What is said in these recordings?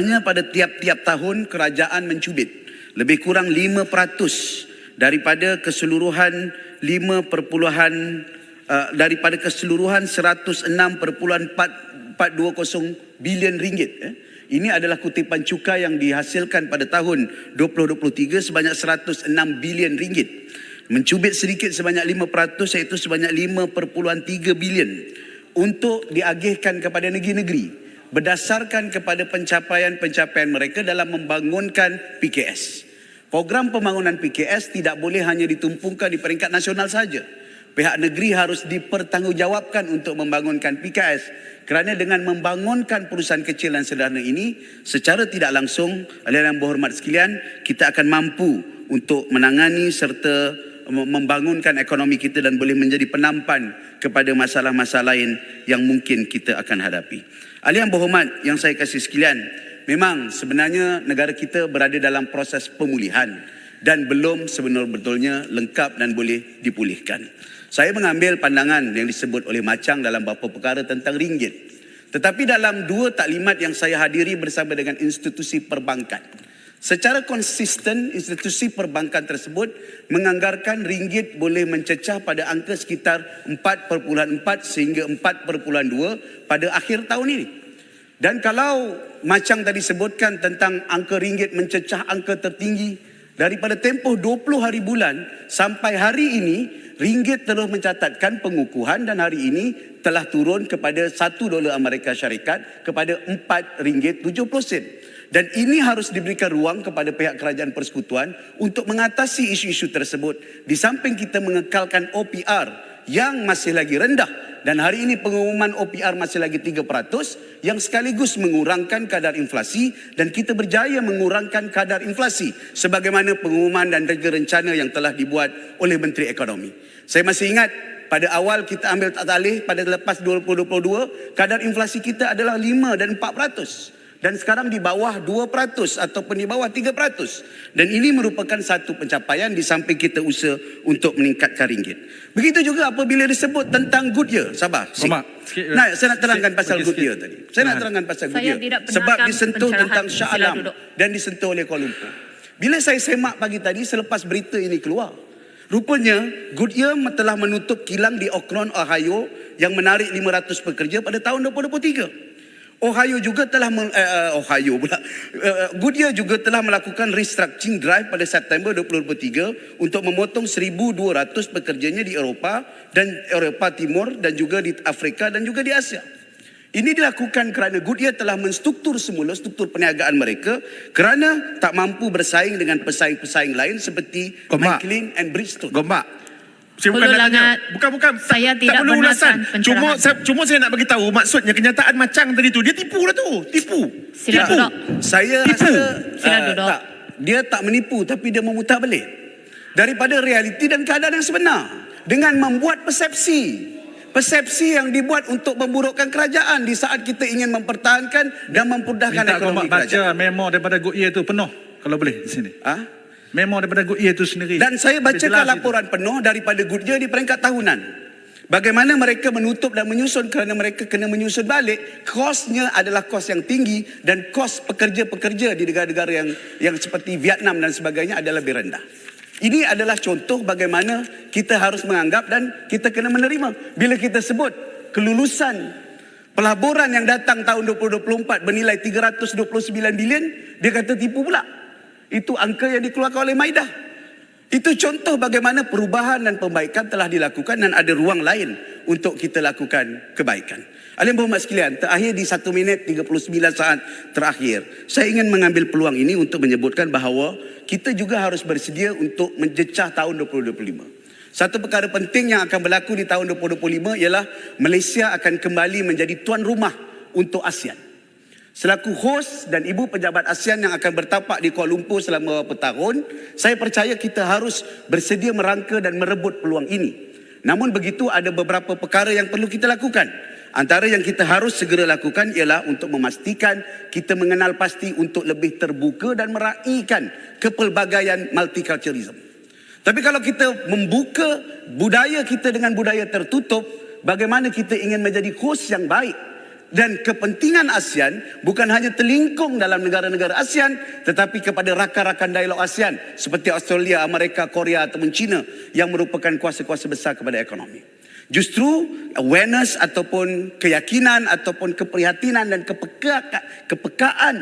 Pada tiap-tiap tahun kerajaan mencubit lebih kurang 5% daripada keseluruhan 106.420 bilion ringgit. Ini adalah kutipan cukai yang dihasilkan pada tahun 2023 sebanyak 106 bilion ringgit. Mencubit sedikit sebanyak 5% iaitu sebanyak 5.3 bilion untuk diagihkan kepada negeri-negeri berdasarkan kepada pencapaian-pencapaian mereka dalam membangunkan PKS. Program pembangunan PKS tidak boleh hanya ditumpukan di peringkat nasional saja. Pihak negeri harus dipertanggungjawabkan untuk membangunkan PKS, kerana dengan membangunkan perusahaan kecil dan sederhana ini secara tidak langsung, hadirin yang berhormat sekalian, kita akan mampu untuk menangani serta membangunkan ekonomi kita dan boleh menjadi penampan kepada masalah-masalah lain yang mungkin kita akan hadapi. Ahli yang berhormat yang saya kasih sekalian, memang sebenarnya negara kita berada dalam proses pemulihan dan belum sebenar-betulnya lengkap dan boleh dipulihkan. Saya mengambil pandangan yang disebut oleh Macang dalam beberapa perkara tentang ringgit. Tetapi dalam 2 taklimat yang saya hadiri bersama dengan institusi perbankan, secara konsisten institusi perbankan tersebut menganggarkan ringgit boleh mencecah pada angka sekitar 4.4 sehingga 4.2 pada akhir tahun ini. Dan kalau Macang tadi sebutkan tentang angka ringgit mencecah angka tertinggi, daripada tempoh 20 hari bulan sampai hari ini, ringgit terus mencatatkan pengukuhan dan hari ini telah turun kepada $1 Amerika Syarikat kepada RM4.70. Dan ini harus diberikan ruang kepada pihak kerajaan persekutuan untuk mengatasi isu-isu tersebut. Di samping kita mengekalkan OPR yang masih lagi rendah, dan hari ini pengumuman OPR masih lagi 3% yang sekaligus mengurangkan kadar inflasi, dan kita berjaya mengurangkan kadar inflasi sebagaimana pengumuman dan rencana yang telah dibuat oleh Menteri Ekonomi. Saya masih ingat pada awal kita ambil alih pada lepas 2022, kadar inflasi kita adalah 5 dan 4%. Dan sekarang di bawah 2% ataupun di bawah 3%. Dan ini merupakan satu pencapaian di samping kita usaha untuk meningkatkan ringgit. Begitu juga apabila disebut tentang Goodyear. Sabar. Nah, saya nak terangkan pasal Goodyear tadi. Saya nak terangkan pasal Goodyear. Sebab disentuh tentang Shah Alam dan disentuh oleh Kuala Lumpur. Bila saya semak pagi tadi selepas berita ini keluar, rupanya Goodyear telah menutup kilang di Akron, Ohio yang menarik 500 pekerja pada tahun 2023. Goodyear juga telah melakukan restructuring drive pada September 2023 untuk memotong 1,200 pekerjanya di Eropah dan Eropah Timur dan juga di Afrika dan juga di Asia. Ini dilakukan kerana Goodyear telah menstruktur semula struktur perniagaan mereka kerana tak mampu bersaing dengan pesaing-pesaing lain seperti McLean and Bridgestone. Saya bukan nak tanya, bukan saya tak perlu ulasan. Cuma saya nak bagi tahu maksudnya kenyataan Macang tadi tu dia tipu lah tu, tipu. Sila duduk. Saya tipu. rasa Sila duduk. tak, dia tak menipu tapi dia memutar balik daripada realiti dan keadaan yang sebenar dengan membuat persepsi yang dibuat untuk memburukkan kerajaan di saat kita ingin mempertahankan dan memudahkan ekonomi kerajaan. Baca memo daripada Goodyear tu penuh kalau boleh di sini. Memo daripada Goodyear itu sendiri. Dan saya bacakan laporan penuh daripada Goodyear di peringkat tahunan. Bagaimana mereka menutup dan menyusun kerana mereka kena menyusun balik. Kosnya adalah kos yang tinggi dan kos pekerja-pekerja di negara-negara yang seperti Vietnam dan sebagainya adalah lebih rendah. Ini adalah contoh bagaimana kita harus menganggap dan kita kena menerima. Bila kita sebut kelulusan pelaburan yang datang tahun 2024 bernilai 329 bilion, dia kata tipu pula. Itu angka yang dikeluarkan oleh Maidah. Itu contoh bagaimana perubahan dan pembaikan telah dilakukan dan ada ruang lain untuk kita lakukan kebaikan. Ahli berhormat sekalian, terakhir di 1 minit 39 saat terakhir, saya ingin mengambil peluang ini untuk menyebutkan bahawa kita juga harus bersedia untuk menjecah tahun 2025. Satu perkara penting yang akan berlaku di tahun 2025 ialah Malaysia akan kembali menjadi tuan rumah untuk ASEAN. Selaku hos dan ibu pejabat ASEAN yang akan bertapak di Kuala Lumpur selama beberapa tahun, saya percaya kita harus bersedia merangka dan merebut peluang ini. Namun begitu ada beberapa perkara yang perlu kita lakukan. Antara yang kita harus segera lakukan ialah untuk memastikan kita mengenal pasti untuk lebih terbuka dan meraihkan kepelbagaian multiculturalism. Tapi kalau kita membuka budaya kita dengan budaya tertutup, bagaimana kita ingin menjadi hos yang baik Dan kepentingan ASEAN bukan hanya terlingkung dalam negara-negara ASEAN, tetapi kepada rakan-rakan dialog ASEAN seperti Australia, Amerika, Korea ataupun China yang merupakan kuasa-kuasa besar kepada ekonomi. Justru awareness ataupun keyakinan ataupun keprihatinan dan kepekaan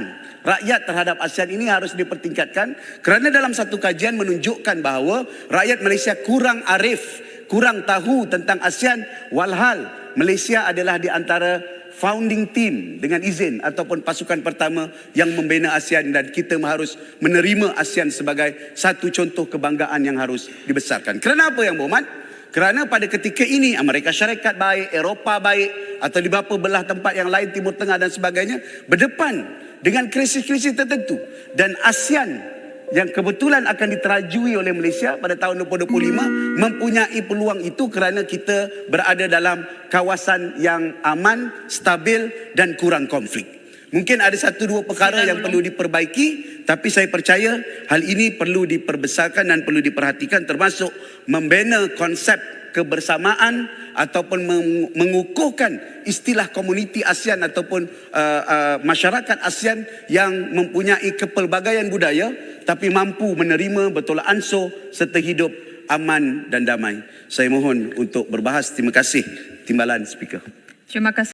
rakyat terhadap ASEAN ini harus dipertingkatkan, kerana dalam satu kajian menunjukkan bahawa rakyat Malaysia kurang arif, kurang tahu tentang ASEAN, walhal Malaysia adalah di antara founding team dengan izin ataupun pasukan pertama yang membina ASEAN, dan kita harus menerima ASEAN sebagai satu contoh kebanggaan yang harus dibesarkan. Kerana apa yang berhormat? Kerana pada ketika ini Amerika Syarikat baik, Eropah baik, atau di beberapa belah tempat yang lain, Timur Tengah dan sebagainya, berdepan dengan krisis-krisis tertentu, dan ASEAN yang kebetulan akan diterajui oleh Malaysia pada tahun 2025 mempunyai peluang itu kerana kita berada dalam kawasan yang aman, stabil dan kurang konflik. Mungkin ada satu dua perkara yang perlu diperbaiki, tapi saya percaya hal ini perlu diperbesarkan dan perlu diperhatikan, termasuk membina konsep kebersamaan ataupun mengukuhkan istilah komuniti ASEAN ataupun masyarakat ASEAN yang mempunyai kepelbagaian budaya tapi mampu menerima bertolak ansur serta hidup aman dan damai. Saya mohon untuk berbahas. Terima kasih Timbalan Speaker. Terima kasih.